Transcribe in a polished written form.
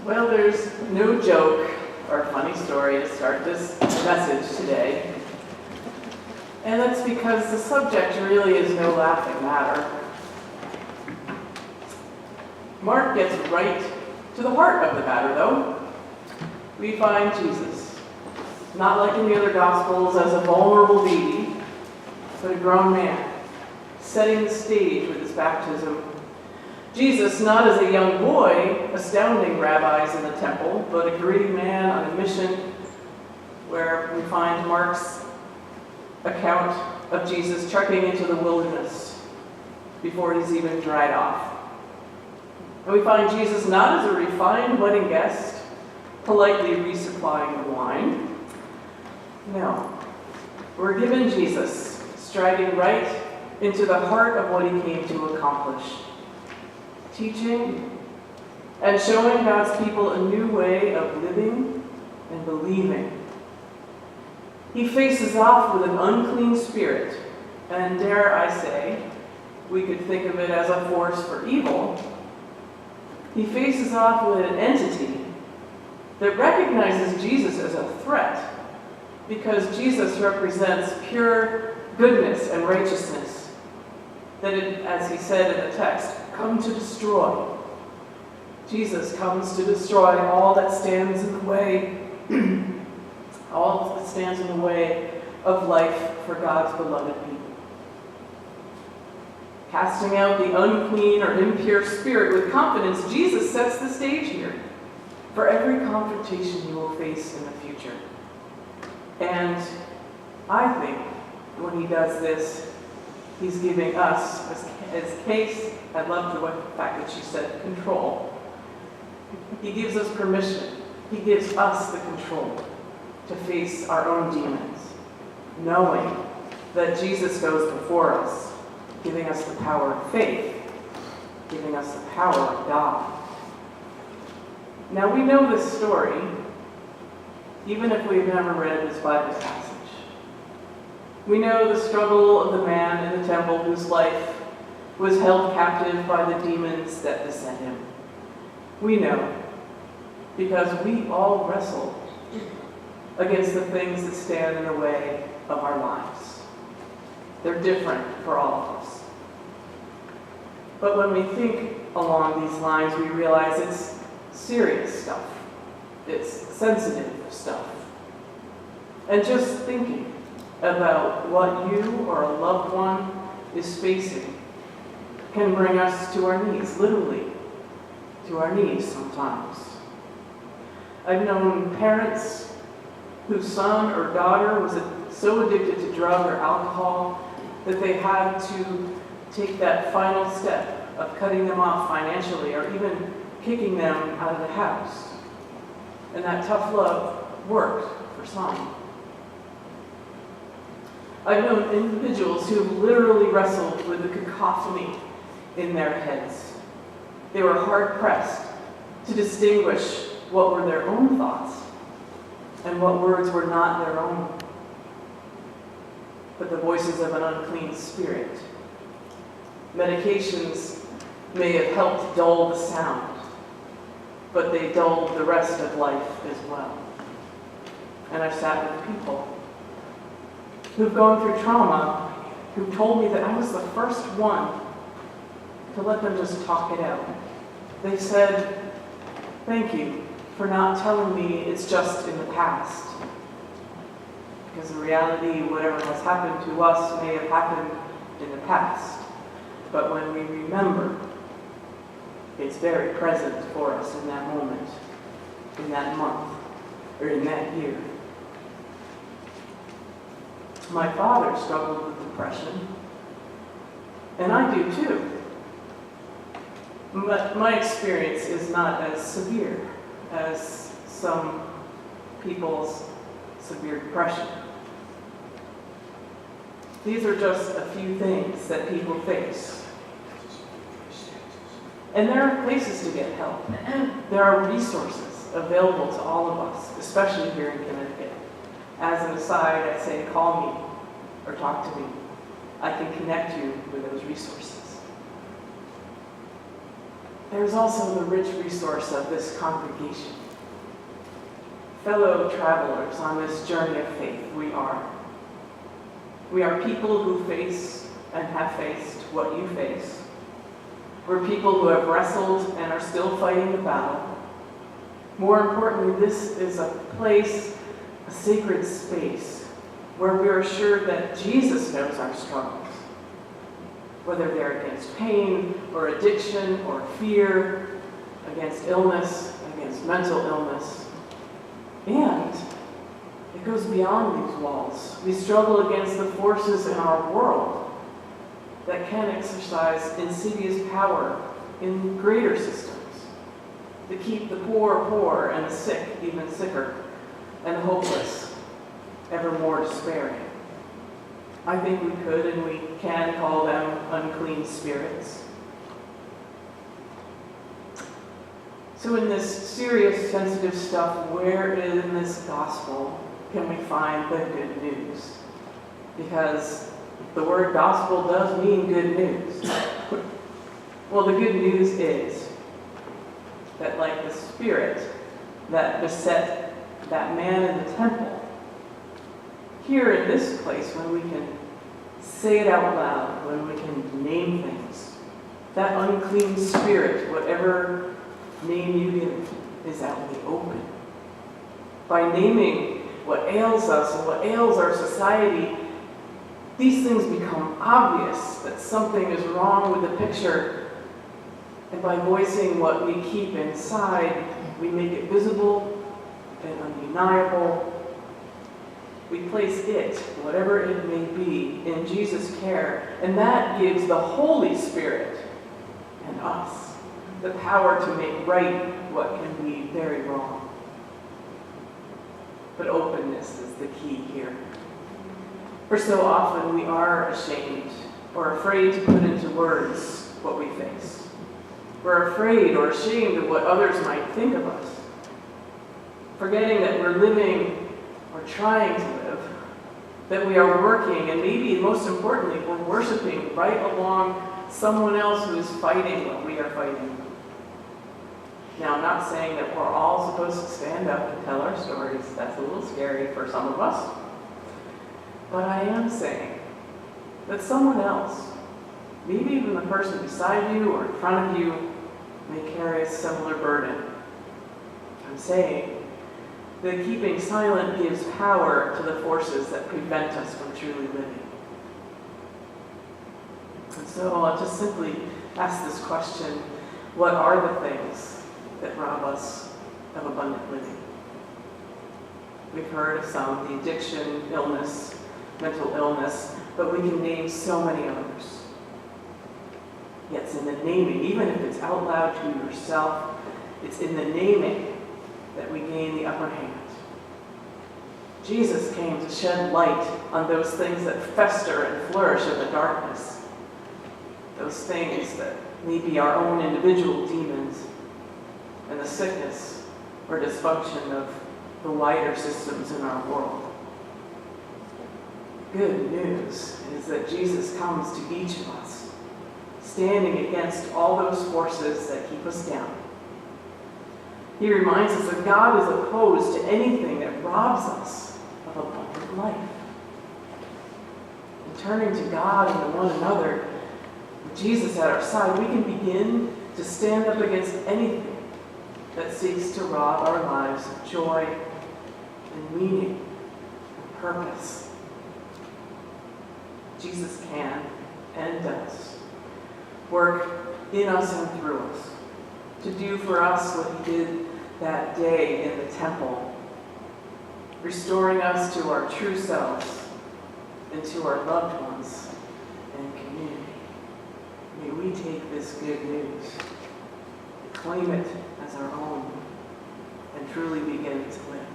Well, there's no joke or funny story to start this message today. And that's because the subject really is no laughing matter. Mark gets right to the heart of the matter, though. We find Jesus, not like in the other Gospels as a vulnerable baby, but a grown man, setting the stage with his baptism. Jesus, not as a young boy, astounding rabbis in the temple, but a gritty man on a mission, where we find Mark's account of Jesus trekking into the wilderness before he's even dried off. And we find Jesus not as a refined wedding guest, politely resupplying the wine. No, we're given Jesus striding right into the heart of what he came to accomplish. Teaching and showing God's people a new way of living and believing. He faces off with an unclean spirit, and dare I say, we could think of it as a force for evil. He faces off with an entity that recognizes Jesus as a threat because Jesus represents pure goodness and righteousness that, as he said in the text, come to destroy. Jesus comes to destroy all that stands in the way, all that stands in the way of life for God's beloved people. Casting out the unclean or impure spirit with confidence, Jesus sets the stage here for every confrontation you will face in the future. And I think when he does this, he's giving us, as Case, I love the fact that she said control. He gives us permission. He gives us the control to face our own demons, knowing that Jesus goes before us, giving us the power of faith, giving us the power of God. Now we know this story, even if we've never read this Bible passage. We know the struggle of the man in the temple whose life was held captive by the demons that beset him. We know because we all wrestle against the things that stand in the way of our lives. They're different for all of us. But when we think along these lines, we realize it's serious stuff. It's sensitive stuff. And just thinking about what you or a loved one is facing can bring us to our knees, literally to our knees sometimes. I've known parents whose son or daughter was so addicted to drug or alcohol that they had to take that final step of cutting them off financially or even kicking them out of the house. And that tough love worked for some. I've known individuals who literally wrestled with the cacophony in their heads. They were hard-pressed to distinguish what were their own thoughts and what words were not their own, but the voices of an unclean spirit. Medications may have helped dull the sound, but they dulled the rest of life as well. And I've sat with people who've gone through trauma, who've told me that I was the first one to let them just talk it out. They said, "Thank you for not telling me it's just in the past." Because in reality, whatever has happened to us may have happened in the past. But when we remember, it's very present for us in that moment, in that month, or in that year. My father struggled with depression, and I do too. But my experience is not as severe as some people's severe depression. These are just a few things that people face. And there are places to get help. There are resources available to all of us, especially here in Connecticut. As an aside, I say call me or talk to me. I can connect you with those resources. there's also the rich resource of this congregation. Fellow travelers on this journey of faith, we are. We are people who face and have faced what you face. We're people who have wrestled and are still fighting the battle. More importantly, this is a place, a sacred space, where we are assured that Jesus knows our struggles, whether they're against pain or addiction or fear, against illness, against mental illness. And it goes beyond these walls. We struggle against the forces in our world that can exercise insidious power in greater systems to keep the poor poor and the sick even sicker and the hopeless ever more despairing. I think we could and we can call them unclean spirits. So in this serious, sensitive stuff, where in this gospel can we find the good news? Because the word gospel does mean good news. Well, the good news is that like the spirit that beset that man in the temple, here in this place, when we can say it out loud, when we can name things, that unclean spirit, whatever name you give, is out in the open. By naming what ails us and what ails our society, these things become obvious that something is wrong with the picture. And by voicing what we keep inside, we make it visible and undeniable. We place it, whatever it may be, in Jesus' care. And that gives the Holy Spirit and us the power to make right what can be very wrong. But openness is the key here. For so often we are ashamed or afraid to put into words what we face. We're afraid or ashamed of what others might think of us, forgetting that we're living or trying to live, that we are working, and maybe most importantly, we're worshiping right along someone else who is fighting what we are fighting. Now, I'm not saying that we're all supposed to stand up and tell our stories. That's a little scary for some of us. But I am saying that someone else, maybe even the person beside you or in front of you, may carry a similar burden. I'm saying that keeping silent gives power to the forces that prevent us from truly living. And so I'll just simply ask this question: what are the things that rob us of abundant living? We've heard of some, the addiction, illness, mental illness, but we can name so many others. Yet it's in the naming, even if it's out loud to yourself, it's in the naming that we gain the upper hand. Jesus came to shed light on those things that fester and flourish in the darkness, those things that may be our own individual demons, and the sickness or dysfunction of the wider systems in our world. Good news is that Jesus comes to each of us, standing against all those forces that keep us down. He reminds us that God is opposed to anything that robs us of abundant life. And turning to God and to one another, with Jesus at our side, we can begin to stand up against anything that seeks to rob our lives of joy and meaning and purpose. Jesus can and does work in us and through us to do for us what he did that day in the temple, restoring us to our true selves and to our loved ones and community. May we take this good news, claim it as our own, and truly begin to live.